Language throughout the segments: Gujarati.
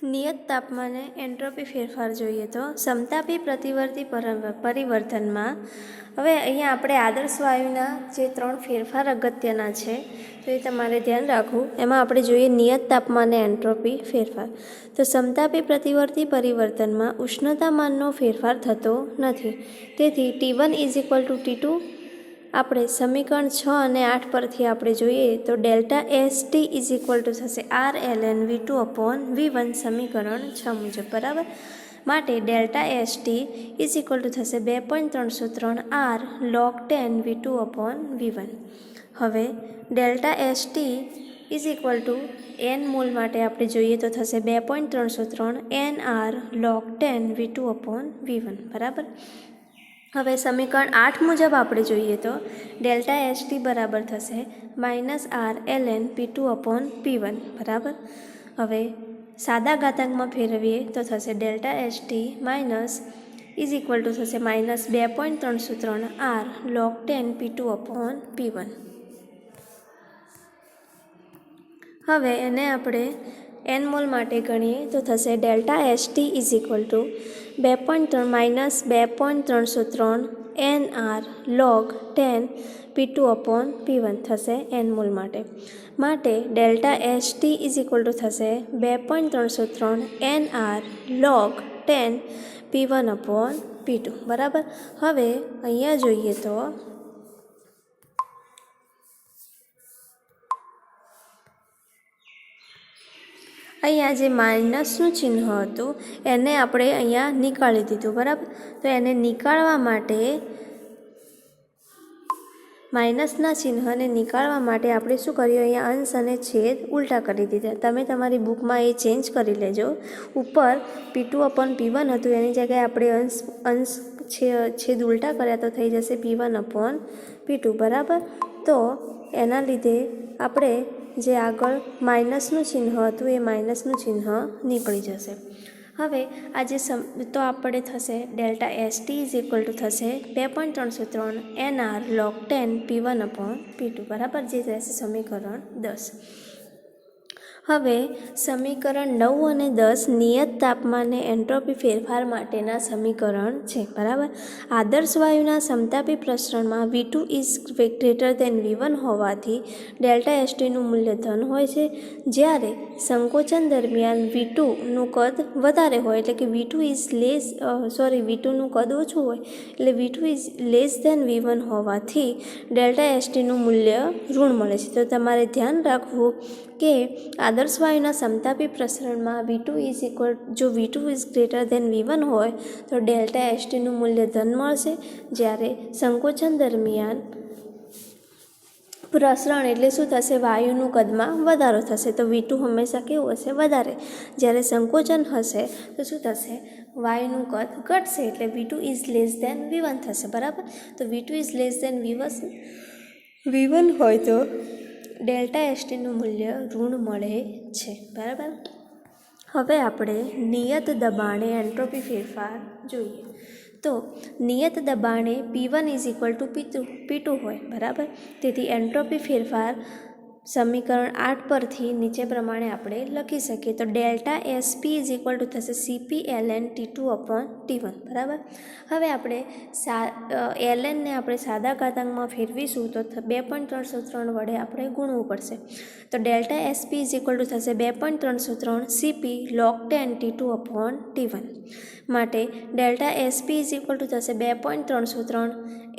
નિયત તાપમાને એન્ટ્રોપી ફેરફાર જોઈએ તો સમતાપી પ્રતિવર્તી પરિવર્તનમાં હવે અહીંયા આપણે આદર્શ વાયુના જે 3 ફેરફાર અગત્યના છે તો એ તમારે ધ્યાન રાખવું. એમાં આપણે જોઈએ નિયત તાપમાને એન્ટ્રોપી ફેરફાર. તો સમતાપી પ્રતિવર્તી પરિવર્તનમાં ઉષ્ણતામાનનો ફેરફાર થતો નથી. તેથી T1 = T2 આપણે સમીકરણ 6 અને 8 પરથી આપણે જોઈએ તો ડેલ્ટા ST થશે Rln V2/V1 સમીકરણ 6 મુજબ. બરાબર. માટે ડેલ્ટા ST થશે 2.303 R log 10 V2/V1. હવે ડેલ્ટા ST n મોલ માટે આપણે જોઈએ તો થશે 2.303 nR log 10 V2/V1. બરાબર. હવે સમીકરણ 8 મુજબ આપણે જોઈએ તો ડેલ્ટા ST બરાબર થશે -R ln P2/P1. બરાબર. હવે સાદા ઘાતાંકમાં ફેરવીએ તો થશે ડેલ્ટા ST થશે -2.303 R log 10 P2/P1. હવે એને આપણે n મોલ માટે ગણીએ તો થશે delta ST -2.303 nR log 10 P2/P1 થશે n મોલ માટે. માટે ડેલ્ટા ST થશે 2.303 nR log 10 P1/P2. બરાબર. હવે અહીંયા જોઈએ તો અહીંયા જે માઇનસનું ચિહ્ન હતું એને આપણે અહીંયા નીકાળી દીધું. બરાબર. તો એને નીકાળવા માટે માઇનસના ચિહ્નને નીકાળવા માટે આપણે શું કર્યું, અહીંયા અંશ અને છેદ ઉલટા કરી દીધા. તમે તમારી બુકમાં એ ચેન્જ કરી લેજો. ઉપર P2/P1 હતું એની જગ્યાએ આપણે અંશ છેદ ઉલટા કર્યા તો થઈ જશે P1/P2. બરાબર. તો એના લીધે આપણે જે આગળ માઇનસનું ચિહ્ન હતું એ માઇનસનું ચિહ્ન નીકળી જશે. હવે આજે તો આપણે થશે ડેલ્ટા ST થશે 2.303 nR log 10 P1/P2. બરાબર. જે રહેશે સમીકરણ 10. હવે સમીકરણ 9 અને 10 નિયત તાપમાને એન્ટ્રોપી ફેરફાર માટેના સમીકરણ છે. બરાબર. આદર્શ વાયુના સમતાપી પ્રસરણમાં V2 > V1 હોવાથી ડેલ્ટા STનું મૂલ્ય ધન હોય છે. જ્યારે સંકોચન દરમિયાન V2નું કદ વધારે હોય એટલે કે V2નું કદ ઓછું હોય એટલે V2 < V1 હોવાથી ડેલ્ટા STનું મૂલ્ય ઋણ મળે છે. તો તમારે ધ્યાન રાખવું કે આદર્શ વાયુના સમતાપી પ્રસરણમાં જો V2 > V1 હોય તો ડેલ્ટા STનું મૂલ્ય ધન મળશે. જ્યારે સંકોચન દરમિયાન પ્રસરણ એટલે શું થશે, વાયુનું કદમાં વધારો થશે તો V2 હંમેશા કેવું હશે, વધારે. જ્યારે સંકોચન હશે તો શું થશે, વાયુનું કદ ઘટશે એટલે V2 < V1 થશે. બરાબર. તો V2 < V1 હોય તો ડેલ્ટા STનું મૂલ્ય ઋણ મળે છે. બરાબર. હવે આપણે નિયત દબાણે એન્ટ્રોપી ફેરફાર જોઈએ. તો નિયત દબાણે P1 = P2 હોય. બરાબર. તેથી એન્ટ્રોપી ફેરફાર સમીકરણ 8 પરથી નીચે પ્રમાણે આપણે લખી શકીએ. તો ડેલ્ટા SP થશે CP ln T2/T1. બરાબર. હવે આપણે ln ને આપણે સાદા ઘાતાંકમાં ફેરવીશું તો 2.303 વડે આપણે ગુણવું પડશે. તો ડેલ્ટા SP થશે 2.303 CP log 10 T2/T1. માટે ડેલ્ટા SP થશે 2.303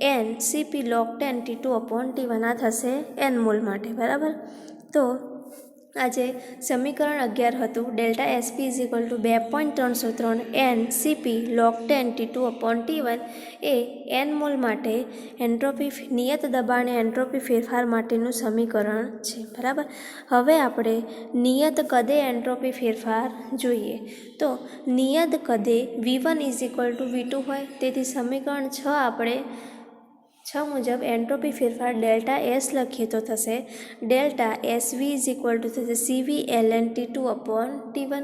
n CP log 10 T2/T1. આ થશે n મોલ માટે. બરાબર. તો આજે સમીકરણ 11 હતું. Delta SP 2.303 n CP log 10 T2/T1 એ n મોલ માટે નિયત દબાણે એન્ટ્રોપી ફેરફાર માટેનું સમીકરણ છે. બરાબર. હવે આપણે નિયત કદે એન્ટ્રોપી ફેરફાર જોઈએ. તો નિયત કદે V1 = V2 હોય. તેથી સમીકરણ 6 આપણે 6 મુજબ એન્ટ્રોપી ફેરફાર ડેલ્ટા S લખીએ તો થશે ડેલ્ટા SV થશે CV ln T2/T1.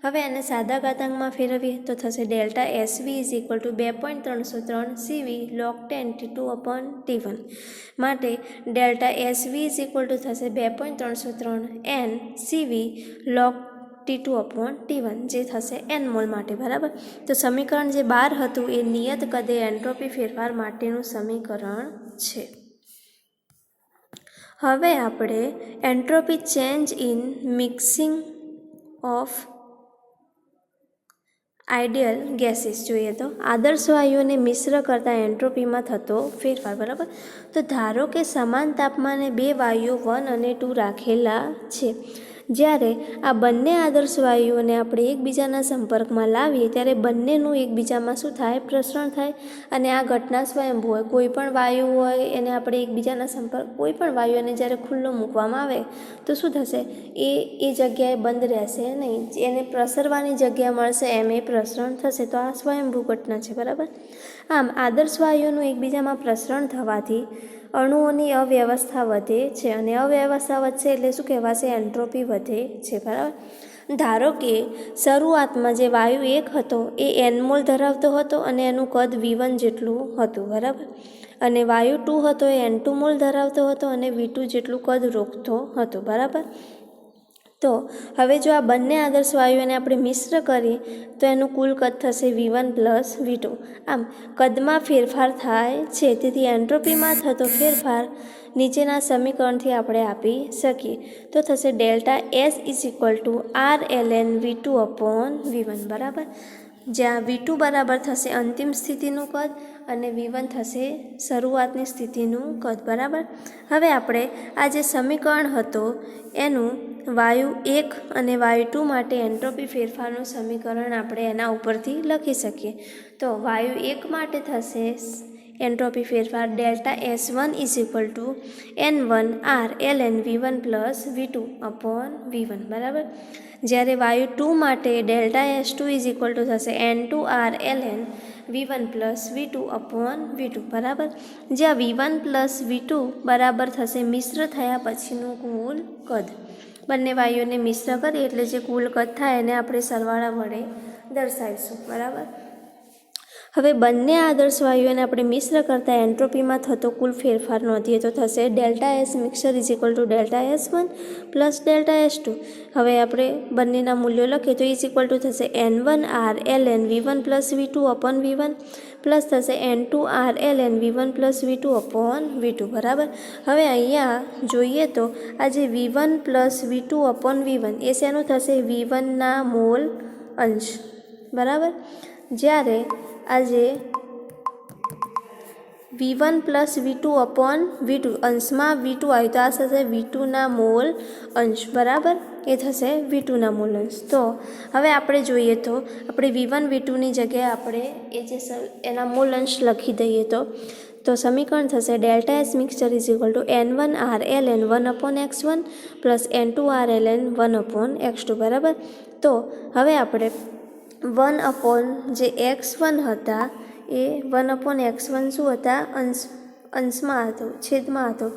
હવે એને સાદા ઘાતાંકમાં ફેરવીએ તો થશે delta SV 2.303 CV log 10 T2/T1. માટે ડેલ્ટા SV થશે 2.303 n CV log T2/T1 જે થશે n મોલ માટે, બરાબર. તો સમીકરણ જે 12 હતું એ નિયત કદે એન્ટ્રોપી ફેરફાર માટેનું સમીકરણ છે. હવે આપણે entropy change in mixing of ideal gases જોઈએ. તો આદર્શ વાયુઓને મિશ્ર કરતા એન્ટ્રોપીમાં થતો ફેરફાર, બરાબર. તો ધારો કે સમાન તાપમાને બે વાયુઓ 1 અને 2 રાખેલા છે. જ્યારે આ બંને આદર્શ વાયુઓને આપણે એકબીજાના સંપર્કમાં લાવીએ ત્યારે બંનેનું એકબીજામાં શું થાય? પ્રસરણ થાય. અને આ ઘટના સ્વયંભૂ હોય. કોઈ પણ વાયુ હોય એને આપણે એકબીજાના સંપર્ક, કોઈ પણ વાયુઓને જ્યારે ખુલ્લો મૂકવામાં આવે તો શું થશે? એ જગ્યાએ બંધ રહેશે નહીં, એને પ્રસરવાની જગ્યા મળશે એમ એ પ્રસરણ થશે. તો આ સ્વયંભૂ ઘટના છે, બરાબર. આમ આદર્શ વાયુઓનું એકબીજામાં પ્રસરણ થવાથી અણુઓની અવ્યવસ્થા વધે છે, અને અવ્યવસ્થા વધશે એટલે શું કહેવાશે? એન્ટ્રોપી વધે છે, બરાબર. ધારો કે શરૂઆતમાં જે વાયુ 1 હતો એ n મોલ ધરાવતો હતો અને એનું કદ V1 જેટલું હતું, બરાબર. અને વાયુ 2 હતો એ n2 મોલ ધરાવતો હતો અને V2 જેટલું કદ રોકતો હતો, બરાબર. તો હવે જો આ બંને આદર્શ વાયુઓને આપણે મિશ્ર કરીએ તો એનું કુલ કદ થશે V1 + V2. આમ કદમાં ફેરફાર થાય છે, તેથી એન્ટ્રોપીમાં થતો ફેરફાર નીચેના સમીકરણથી આપણે આપી શકીએ. તો થશે ΔS = R ln V2/V1, બરાબર. જ્યાં V2 બરાબર થશે અંતિમ સ્થિતિનું કદ અને V1 થશે શરૂઆતની સ્થિતિનું કદ, બરાબર. હવે આપણે આ જે સમીકરણ હતો એનું વાયુ 1 અને વાયુ 2 માટે એન્ટ્રોપી ફેરફારનું સમીકરણ આપણે એના ઉપરથી લખી શકીએ. તો વાયુ 1 માટે થશે એન્ટ્રોપી ફેરફાર ΔS1 = N1R ln V1 + V2/V1, બરાબર. જ્યારે વાયુ 2 માટે ΔS2 થશે N2R ln V1 + V2/V2, બરાબર. જ્યાં V1 + V2 બરાબર થશે મિશ્ર થયા પછીનું કુલ કદ. બંને વાયુઓને મિશ્ર કરીએ એટલે જે કુલ કદ થાય એને આપણે સરવાળા વડે દર્શાવીશું, બરાબર. હવે બંને આદર્શ વાયુઓને આપણે મિશ્ર કરતા એન્ટ્રોપીમાં થતો કુલ ફેરફાર નોંધીએ તો થશે ΔS મિક્સર ΔS1 + ΔS2. હવે આપણે બંનેના મૂલ્યો લખીએ તો થશે N1R ln V1 + V2/V1 plus થશે N2R ln V1 + V2/V2, બરાબર. હવે અહીંયા જોઈએ તો આ જે V1 + V2/V1 એ શેનું થશે? V1ના મોલ અંશ, બરાબર. જ્યારે આજે V1 + V2/V2 અંશમાં V2 આવ્યું તો આ થશે V2ના મોલ અંશ, બરાબર. એ થશે V2ના મોલ અંશ. તો હવે આપણે જોઈએ તો આપણે V1 V2ની જગ્યાએ આપણે એ જે એના મોલ અંશ લખી દઈએ તો સમીકરણ થશે ΔS mixer = N1R ln 1/x1 + N2R ln 1/x2, બરાબર. તો હવે આપણે 1 જે x1 હતા એ 1/x1 શું હતા? અંશમાં હતો, છેદમાં હતો,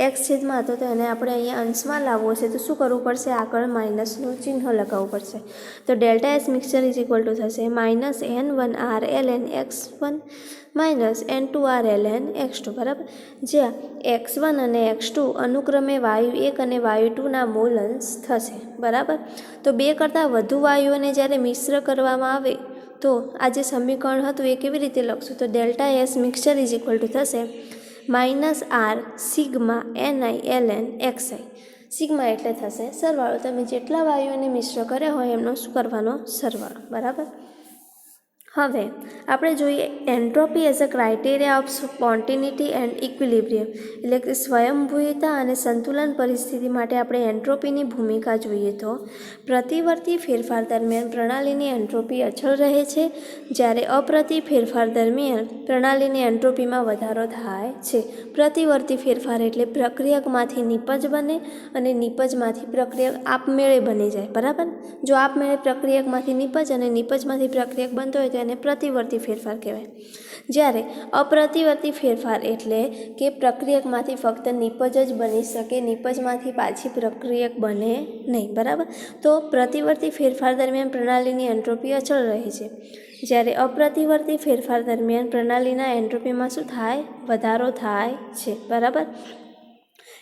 x છેદમાં હતો. તો એને આપણે અહીંયા અંશમાં લાવવો છે તો શું કરવું પડશે? આગળ માઇનસનું ચિહ્ન લગાવવું પડશે. તો ΔS મિક્સર થશે -N1R ln x1 - N2R ln x2, બરાબર. જ્યાં x1 અને x2 અનુક્રમે વાયુ 1 અને વાયુ 2ના મોલ અંશ થશે, બરાબર. તો બે કરતાં વધુ વાયુઓને જ્યારે મિશ્ર કરવામાં આવે તો આ જે સમીકરણ હતું એ કેવી રીતે લખશું? તો ΔS મિક્સર થશે -R sigma Ni ln xi. Sigma એટલે થશે સરવાળો. તમે જેટલા વાયુઓને મિશ્ર કર્યા હોય એમનો શું કરવાનો? સરવાળો, બરાબર. હવે આપણે જોઈએ entropy as a criteria of spontaneity and equilibrium, એટલે કે સ્વયંભૂયતા અને સંતુલન પરિસ્થિતિ માટે આપણે એન્ટ્રોપીની ભૂમિકા જોઈએ તો પ્રતિવર્તી ફેરફાર દરમિયાન પ્રણાલીની એન્ટ્રોપી અચળ રહે છે, જ્યારે અપ્રતિ ફેરફાર દરમિયાન પ્રણાલીની એન્ટ્રોપીમાં વધારો થાય છે. પ્રતિવર્તી ફેરફાર એટલે પ્રક્રિયકમાંથી નિપજ બને અને નિપજમાંથી પ્રક્રિયક આપમેળે બની જાય, બરાબર. જો આપમેળે પ્રક્રિયકમાંથી નિપજ અને નિપજમાંથી પ્રક્રિયક બનતો હોય તો એને પ્રતિવર્તી ફેરફાર કહેવાય. જ્યારે અપ્રતિવર્તી ફેરફાર એટલે કે પ્રક્રિયકમાંથી ફક્ત નિપજ જ બની શકે, નિપજમાંથી પાછી પ્રક્રિયક બને નહીં, બરાબર. તો પ્રતિવર્તી ફેરફાર દરમિયાન પ્રણાલીની એન્ટ્રોપી અચળ રહે છે, જ્યારે અપ્રતિવર્તી ફેરફાર દરમિયાન પ્રણાલીના એન્ટ્રોપીમાં શું થાય? વધારો થાય છે, બરાબર.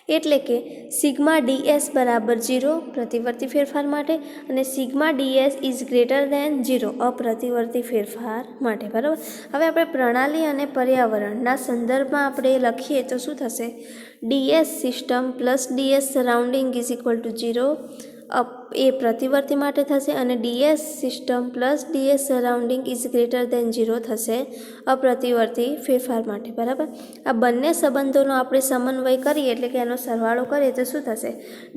એટલે કે સિગ્મા ds બરાબર 0 પ્રતિવર્તી ફેરફાર માટે અને sigma ds is greater than 0 અપ્રતિવર્તી ફેરફાર માટે. બરાબર. હવે આપણે પ્રણાલી અને પર્યાવરણના સંદર્ભમાં આપણે લખીએ તો શું થશે? ds system plus ds surrounding is equal to 0 એ પ્રતિવર્તી માટે થશે અને ds system plus ds surrounding is greater than 0 થશે અપ્રતિવર્તી ફેરફાર માટે. બરાબર. આ બંને સંબંધોનો આપણે સમન્વય કરીએ એટલે કે એનો સરવાળો કરીએ તો શું થશે?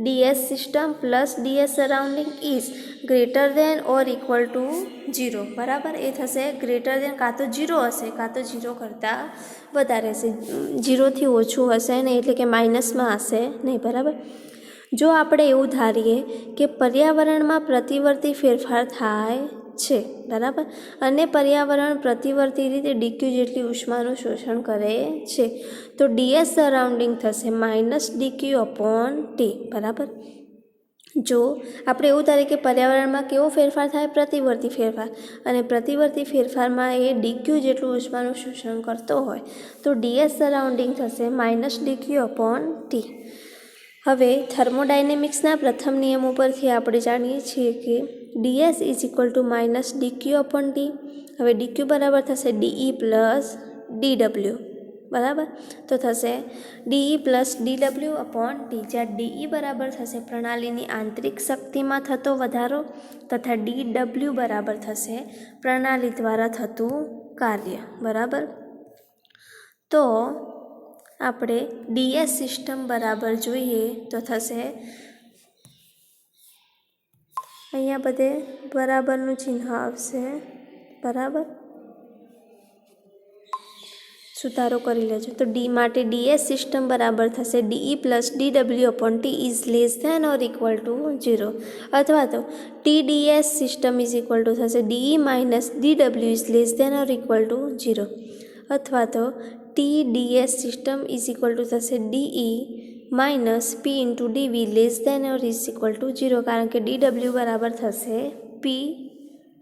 ds system plus ds surrounding is greater than or equal to 0. બરાબર. એ થશે ગ્રેટર દેન, કાં તો 0 હશે કાં તો 0 કરતાં વધારે હશે. 0થી ઓછું હશે નહીં, એટલે કે માઇનસમાં હશે નહીં. બરાબર. જો આપણે એવું ધારીએ કે પર્યાવરણમાં પ્રતિવર્તી ફેરફાર થાય છે, બરાબર, અને પર્યાવરણ પ્રતિવર્તી રીતે ડીક્યુ જેટલી ઉષ્માનું શોષણ કરે છે, તો ds સરાઉન્ડિંગ થશે માઇનસ ડીક્યુ અપોન ટી. બરાબર. જો આપણે એવું ધારીએ કે પર્યાવરણમાં કેવો ફેરફાર થાય? પ્રતિવર્તી ફેરફાર, અને પ્રતિવર્તી ફેરફારમાં એ ડીક્યુ જેટલું ઉષ્માનું શોષણ કરતો હોય તો ds સરાઉન્ડિંગ થશે માઇનસ ડીક્યુ અપોન ટી. હવે થર્મોડાયનેમિક્સના પ્રથમ નિયમ ઉપરથી આપણે જાણીએ છીએ કે ds is equal two minus DQ upon T. હવે ડીક્યુ બરાબર થશે de પ્લસ dw. બરાબર. તો થશે de plus dw upon T, જ્યાં de બરાબર થશે પ્રણાલીની આંતરિક શક્તિમાં થતો વધારો તથા dw બરાબર થશે પ્રણાલી દ્વારા થતું કાર્ય. બરાબર. તો આપણે ds સિસ્ટમ બરાબર જોઈએ તો થશે, અહીંયા બધે બરાબરનું ચિહ્ન આવશે. બરાબર. સુધારો કરી લેજો. તો ડી માટે ds સિસ્ટમ બરાબર થશે de plus dw upon T is less than or equal to 0, અથવા તો tds system is equal to થશે de minus dw is less than or equal to 0, અથવા તો tds system is equal to થશે de minus p into dv less than or is equal to 0, કારણ કે dw બરાબર થશે p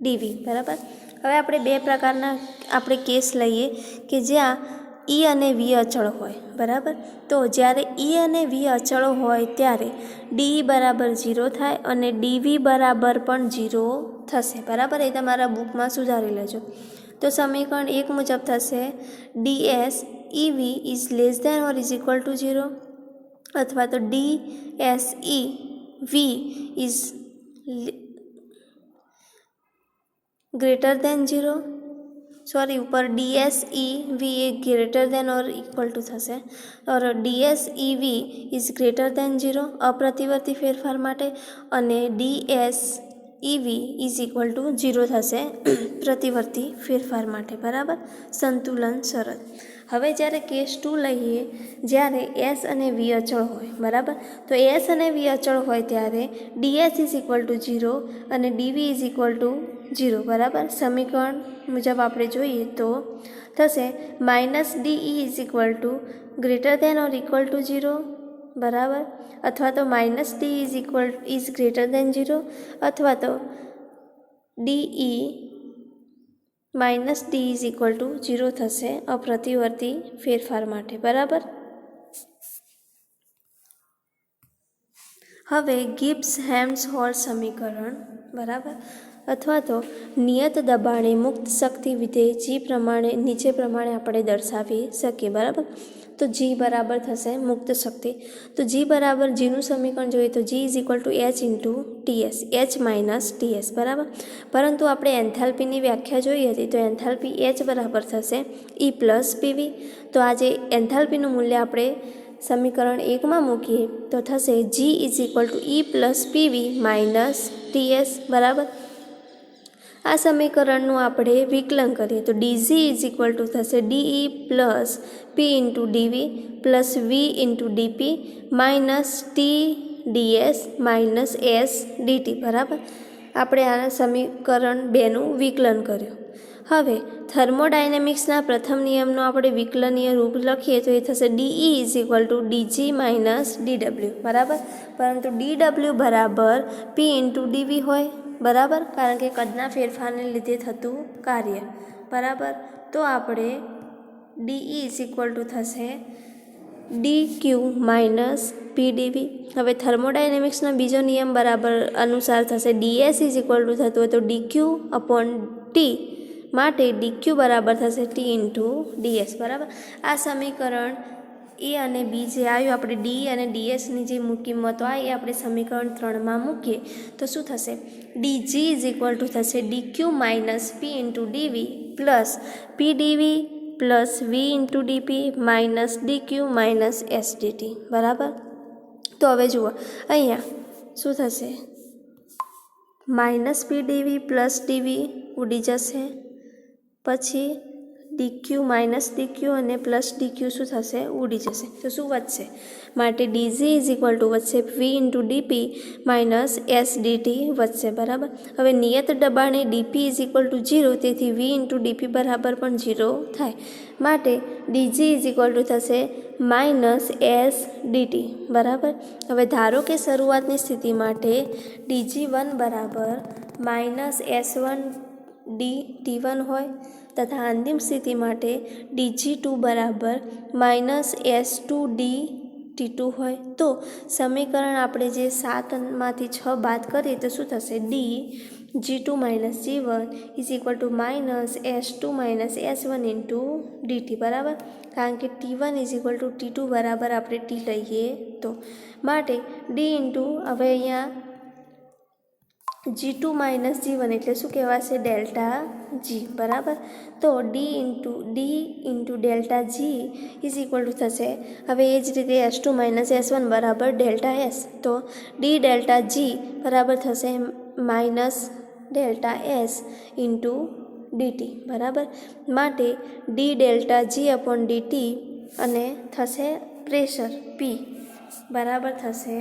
dv. બરાબર. હવે આપણે બે પ્રકારના આપણે કેસ લઈએ કે જ્યાં E અને V અચળ હોય. બરાબર. તો જ્યારે E અને V અચળ હોય ત્યારે de બરાબર 0 થાય અને dv બરાબર પણ 0 થશે. બરાબર. એ તમારા બુકમાં સુધારી લેજો. તો સમીકરણ 1 મુજબ થશે ds EV is less than or is equal to 0, અથવા તો ds EV is greater than 0, sorry ऊपर ds EV a greater than और इक्वल टू थશે, और ds EV is greater than 0 अप्रतिवर्ती फेरफार माटे, અને ds EV is equal to 0 થશે પ્રતિવર્તી ફેરફાર માટે. બરાબર. સંતુલન શરત. હવે જ્યારે કેસ 2 લઈએ, જ્યારે s અને v અચળ હોય. બરાબર. તો s અને v અચળ હોય ત્યારે ds ઇઝ ઇક્વલ ટુ 0 અને dv ઇઝ ઇક્વલ ટુ 0. બરાબર. સમીકરણ મુજબ આપણે જોઈએ તો થશે minus de is equal two greater than or equal to 0. બરાબર. અથવા તો minus d is greater than 0, અથવા તો de minus d is equal to 0 થશે અપ્રતિવર્તી ફેરફાર માટે. બરાબર. હવે ગિબ્સ હેલ્મહોલ્ટ્ઝ સમીકરણ. બરાબર. અથવા તો નિયત દબાણે મુક્ત શક્તિ વિધેય G પ્રમાણે નીચે પ્રમાણે આપણે દર્શાવી શકીએ. બરાબર. તો G બરાબર થશે મુક્ત શક્તિ. તો G બરાબર Gનું સમીકરણ જોઈએ તો G is equal two H into TS, H minus TS. બરાબર. પરંતુ આપણે એન્થાલ્પીની વ્યાખ્યા જોઈ હતી તો એન્થાલ્પી H બરાબર થશે E પ્લસ PV. તો આજે એન્થાલ્પીનું મૂલ્ય આપણે સમીકરણ 1માં મૂકીએ તો થશે G is equal two E plus PV minus TS. બરાબર. આ સમીકરણનું આપણે વિકલન કરીએ તો dg ઇઝ ઇક્વલ ટુ થશે de plus p into dv plus v into dp minus t ds minus s dt. બરાબર. આપણે આ સમીકરણ 2નું વિકલન કર્યું. હવે થર્મોડાયનેમિક્સના પ્રથમ નિયમનો આપણે વિકલનીય રૂપ લખીએ તો એ થશે de is equal two dg minus dw. બરાબર. પરંતુ dw બરાબર p ઇન્ટુ dv હોય. બરાબર. કારણ કે કદના ફેરફારને લીધે થતું કાર્ય. બરાબર. તો આપણે de ઇઝ ઇક્વલ ટુ થશે DQ માઇનસ PdV. હવે થર્મોડાયનેમિક્સનો બીજો નિયમ બરાબર અનુસાર થશે DS ઇઝ ઇક્વલ ટુ થતું હોય તો DQ અપોન T માટે DQ બરાબર થશે T ઇન્ટુ DS. બરાબર. આ સમીકરણ એ અને બી જે આવ્યું આપણે ડી અને ડીએસની જે કિંમતો આવી એ આપણે સમીકરણ 3માં મૂકીએ તો શું થશે DG ઇઝ ઇક્વલ ટુ થશે DQ minus P into DV plus PdV plus V into DP minus DQ minus SDT. બરાબર. તો હવે જુઓ અહીંયા શું થશે માઇનસ PdV પ્લસ DV ઉડી જશે, પછી DQ માઇનસ DQ અને પ્લસ DQ શું થશે ઉડી જશે. તો શું વધશે માટે DG ઇઝ ઇક્વલ ટુ વધશે V into DP minus SDT વધશે. બરાબર. હવે નિયત દબાણે DP ઇઝ ઇક્વલ ટુ 0 તેથી V ઇન્ટુ DP બરાબર પણ 0 થાય માટે DG ઇઝ ઇક્વલ ટુ થશે માઇનસ SDT. બરાબર. હવે ધારો કે શરૂઆતની સ્થિતિ માટે DG1 બરાબર માઇનસ S1DT1 હોય તથા અંતિમ સ્થિતિ માટે DG2 બરાબર માઇનસ S2DT2 હોય તો સમીકરણ આપણે જે 7માંથી 6 બાદ કરીએ તો શું થશે DG2 minus G1 is equal two minus S2 minus S1 into DT. બરાબર. કારણ કે T1 is equal two T2 બરાબર આપણે T લઈએ તો માટે D ઇન્ટુ હવે અહીંયા G2 માઇનસ G1 એટલે શું કહેવાશે ડેલ્ટા G. બરાબર. તો D into delta G is equal to થશે હવે એ જ રીતે S2 માઇનસ S1 બરાબર ડેલ્ટા S. તો D ડેલ્ટા G બરાબર થશે minus delta S into DT. બરાબર. માટે D delta G upon DT અને થશે પ્રેશર P બરાબર થશે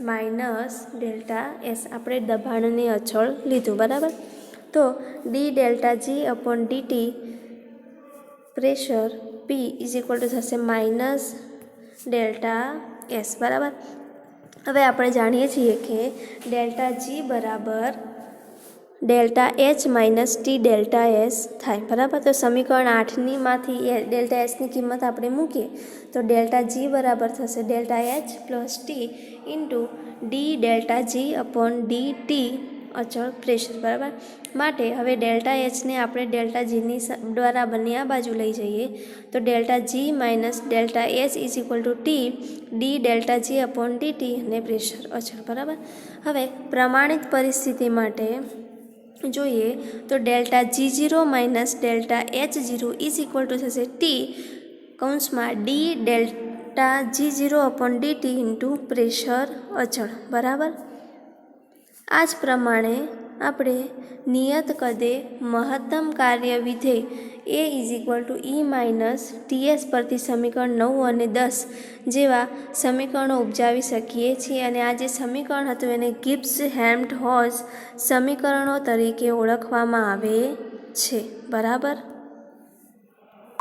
માઇનસ ડેલ્ટા S. આપણે દબાણને અચળ લીધું. બરાબર. તો D delta G upon DT pressure P is equal to થશે માઇનસ ડેલ્ટા S. બરાબર. હવે આપણે જાણીએ છીએ કે ડેલ્ટા G બરાબર delta H minus T delta S થાય. બરાબર. તો સમીકરણ 8માંથી ડેલ્ટા Sની કિંમત આપણે મૂકીએ તો ડેલ્ટા G બરાબર થશે delta H plus T into D delta G upon DT અચળ પ્રેશર. બરાબર. માટે હવે ડેલ્ટા Hને આપણે ડેલ્ટા Gની દ્વારા બંને આ બાજુ લઈ જઈએ તો delta G minus delta H is equal two T D delta G upon DT અને પ્રેશર અચળ. બરાબર. હવે પ્રમાણિત પરિસ્થિતિ માટે જોઈએ તો delta G0 minus delta H0 is equal to થશે T કૌંસમાં D delta G0 upon DT into pressure અચળ. બરાબર. આ જ પ્રમાણે આપણે નિયત કદે મહત્તમ કાર્ય વિધેય A is equal two E minus TS પરથી સમીકરણ 9 અને 10 જેવા સમીકરણો ઉપજાવી શકીએ છીએ અને આ જે સમીકરણ હતું એને ગિબ્સ હેલ્મહોલ્ટ્ઝ સમીકરણો તરીકે ઓળખવામાં આવે છે. બરાબર.